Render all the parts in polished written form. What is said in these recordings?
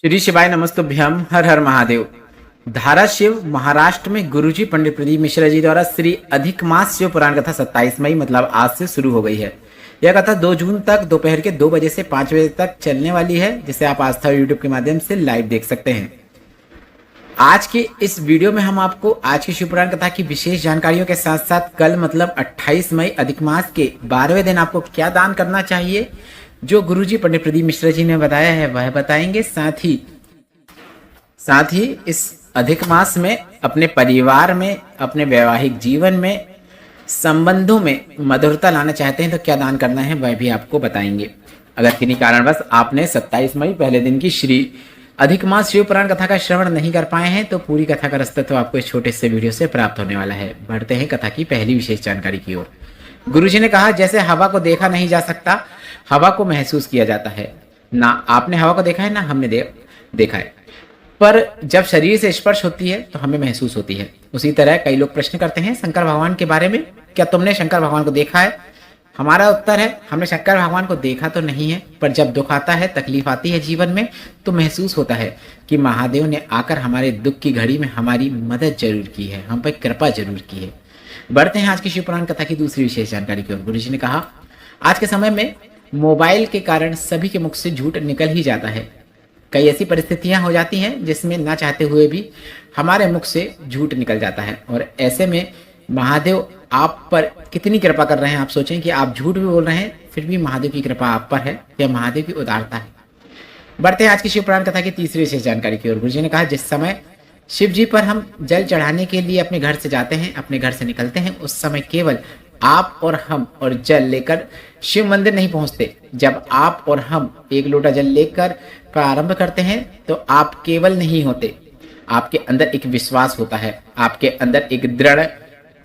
श्री शिवाय नमस्तुभ्यम। हर हर महादेव। धाराशिव महाराष्ट्र में गुरुजी पंडित प्रदीप मिश्रा जी द्वारा श्री अधिक मास शिव पुराण कथा 27 मई मतलब आज से शुरू हो गई है। यह कथा 2 जून तक दोपहर के 2 बजे से 5 बजे तक चलने वाली है, जिसे आप आस्था यूट्यूब के माध्यम से लाइव देख सकते हैं। आज के इस वीडियो में हम आपको आज की शिव पुराण कथा की विशेष जानकारियों के साथ साथ कल मतलब 28 मई अधिक मास के 12वें दिन आपको क्या दान करना चाहिए, जो गुरुजी पंडित प्रदीप मिश्रा जी ने बताया है वह बताएंगे। साथ ही इस अधिक मास में अपने परिवार में, अपने वैवाहिक जीवन में, संबंधों में मधुरता लाना चाहते हैं तो क्या दान करना है वह भी आपको बताएंगे। अगर किन्हीं कारणवश आपने 27 मई पहले दिन की श्री अधिक मास शिव पुराण कथा का श्रवण नहीं कर पाए हैं तो पूरी कथा का रस्ता तो आपको इस छोटे से वीडियो से प्राप्त होने वाला है। बढ़ते हैं कथा की पहली विशेष जानकारी की ओर। गुरुजी ने कहा, जैसे हवा को देखा नहीं जा सकता, हवा को महसूस किया जाता है। ना आपने हवा को देखा है ना हमने देखा है, पर जब शरीर से स्पर्श होती है तो हमें महसूस होती है। उसी तरह कई लोग प्रश्न करते हैं शंकर भगवान के बारे में, क्या तुमने शंकर भगवान को देखा है? हमारा उत्तर है, हमने शंकर भगवान को देखा तो नहीं है, पर जब दुख आता है, तकलीफ आती है जीवन में, तो महसूस होता है कि महादेव ने आकर हमारे दुख की घड़ी में हमारी मदद जरूर की है, हम पर कृपा जरूर की है। बढ़ते हैं आज की शिव पुराण कथा की दूसरी विशेष जानकारी की ओर। गुरुजी ने कहा, आज के समय में मोबाइल के कारण सभी के मुख से झूठ निकल ही जाता है। कई ऐसी परिस्थितियां हो जाती हैं जिसमें ना चाहते हुए भी हमारे मुख से झूठ निकल जाता है, और ऐसे में महादेव आप पर कितनी कृपा कर रहे हैं। आप सोचें कि आप झूठ भी बोल रहे हैं फिर भी महादेव की कृपा आप पर है, यह महादेव की उदारता है। बढ़ते हैं आज की शिव पुराण कथा की तीसरी विशेष जानकारी की ओर। गुरुजी ने कहा, जिस समय शिव जी पर हम जल चढ़ाने के लिए अपने घर से जाते हैं, अपने घर से निकलते हैं, उस समय केवल आप और हम और जल लेकर शिव मंदिर नहीं पहुंचते। जब आप और हम एक लोटा जल लेकर प्रारंभ करते हैं तो आप केवल नहीं होते, आपके अंदर एक विश्वास होता है, आपके अंदर एक दृढ़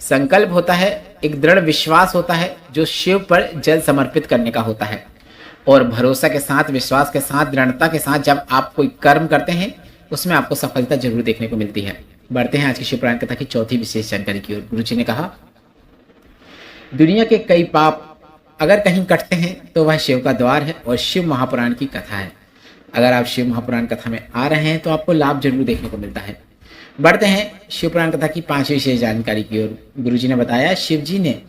संकल्प होता है, एक दृढ़ विश्वास होता है जो शिव पर जल समर्पित करने का होता है। और भरोसा के साथ, विश्वास के साथ, दृढ़ता के साथ जब आप कोई कर्म करते हैं उसमें आपको सफलता जरूर देखने को मिलती है। बढ़ते हैं आज की शिव पुराण कथा की चौथी विशेष जानकारी की ओर। गुरुजी ने कहा, दुनिया के कई पाप अगर कहीं कटते हैं तो वह शिव का द्वार है और शिव महापुराण की कथा है। अगर आप शिव महापुराण कथा में आ रहे हैं तो आपको लाभ जरूर देखने को मिलता है। बढ़ते हैं शिव पुराण कथा की 5वीं विशेष जानकारी की ओर। गुरुजी ने बताया, शिव जी ने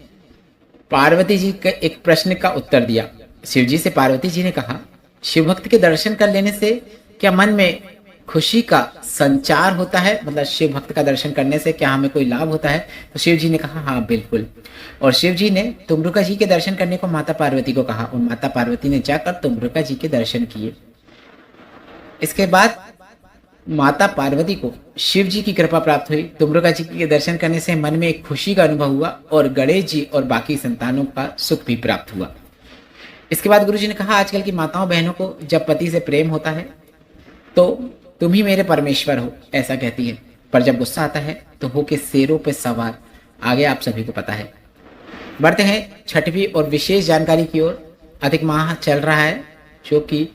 पार्वती जी के एक प्रश्न का उत्तर दिया। शिव जी से पार्वती जी ने कहा, शिव भक्त के दर्शन कर लेने से क्या मन में खुशी का संचार होता है, मतलब शिव भक्त का दर्शन करने से क्या हमें कोई लाभ होता है? तो शिव जी ने कहा, हाँ बिल्कुल। और शिव जी ने तुम्रुका जी के दर्शन करने को माता पार्वती को कहा और माता पार्वती ने जाकर तुम्रुका जी के दर्शन किए। इसके बाद माता पार्वती को शिव जी की कृपा प्राप्त हुई। तुम्रुका जी के दर्शन करने से मन में एक खुशी का अनुभव हुआ और गणेश जी और बाकी संतानों का सुख भी प्राप्त हुआ। इसके बाद गुरुजी ने कहा, आजकल की माताओं बहनों को जब पति से प्रेम होता है तो तुम ही मेरे परमेश्वर हो ऐसा कहती है, पर जब गुस्सा आता है तो हो के शेरों पे सवार, आगे आप सभी को पता है। बढ़ते हैं छठवीं और विशेष जानकारी की ओर। अधिक माह चल रहा है जो कि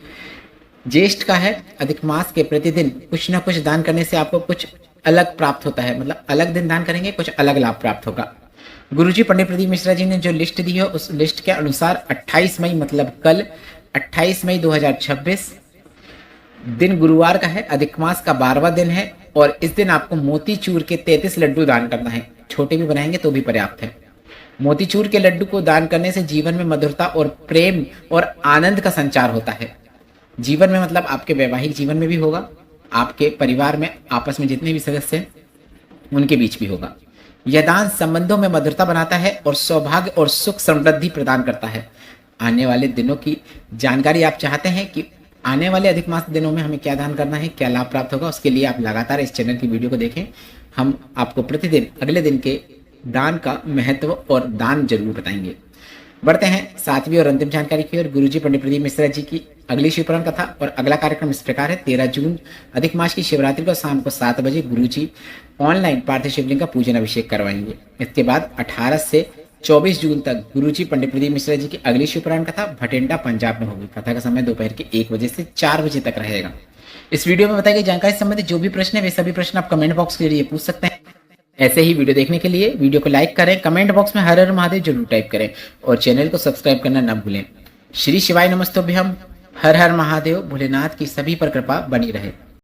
ज्येष्ठ का है। अधिक मास के प्रतिदिन कुछ ना कुछ दान करने से आपको कुछ अलग प्राप्त होता है, मतलब अलग दिन दान करेंगे कुछ अलग लाभ प्राप्त होगा। गुरुजी पंडित प्रदीप मिश्रा जी ने जो लिस्ट दी है उस लिस्ट के अनुसार 28 मई मतलब कल 28 मई 2026 दिन गुरुवार का है, अधिक मास का 12वां दिन है, और इस दिन आपको मोतीचूर के 33 लड्डू दान करना है। छोटे भी बनाएंगे तो भी पर्याप्त है। मोतीचूर के लड्डू को दान करने से जीवन में मधुरता और प्रेम और आनंद का संचार होता है। जीवन में मतलब आपके वैवाहिक जीवन में भी होगा, आपके परिवार में आपस में जितने भी सदस्य हैं उनके बीच भी होगा। यह दान संबंधों में मधुरता बनाता है और सौभाग्य और सुख समृद्धि प्रदान करता है। आने वाले दिनों की जानकारी आप चाहते हैं कि आने वाले अधिक मास दिनों में हमें क्या दान करना है, क्या लाभ प्राप्त होगा, उसके लिए आप लगातार इस चैनल की वीडियो को देखें। हम आपको प्रतिदिन अगले दिन के दान का महत्व और दान जरूर बताएंगे। बढ़ते हैं 7वीं और अंतिम जानकारी की ओर। गुरुजी पंडित प्रदीप मिश्रा जी की अगली शिव पुराण कथा और अगला कार्यक्रम इस प्रकार है। 13 जून अधिक मास की शिवरात्रि को शाम को 7 बजे गुरुजी ऑनलाइन पार्थिव शिवलिंग का पूजन अभिषेक करवाएंगे। इसके बाद 18 से 24 जून तक गुरुजी पंडित प्रदीप मिश्रा जी की अगली शिव पुराण कथा भटिंडा पंजाब में होगी। कथा का समय दोपहर के 1 बजे से 4 बजे तक रहेगा। इस वीडियो में बताई गई जानकारी संबंधित जो भी प्रश्न है वे सभी प्रश्न आप कमेंट बॉक्स के जरिए पूछ सकते हैं। ऐसे ही वीडियो देखने के लिए वीडियो को लाइक करें, कमेंट बॉक्स में हर हर महादेव जरूर टाइप करें और चैनल को सब्सक्राइब करना न भूलें। श्री शिवाय नमस्तुभ्यम। हर हर महादेव। भोलेनाथ की सभी पर कृपा बनी रहे।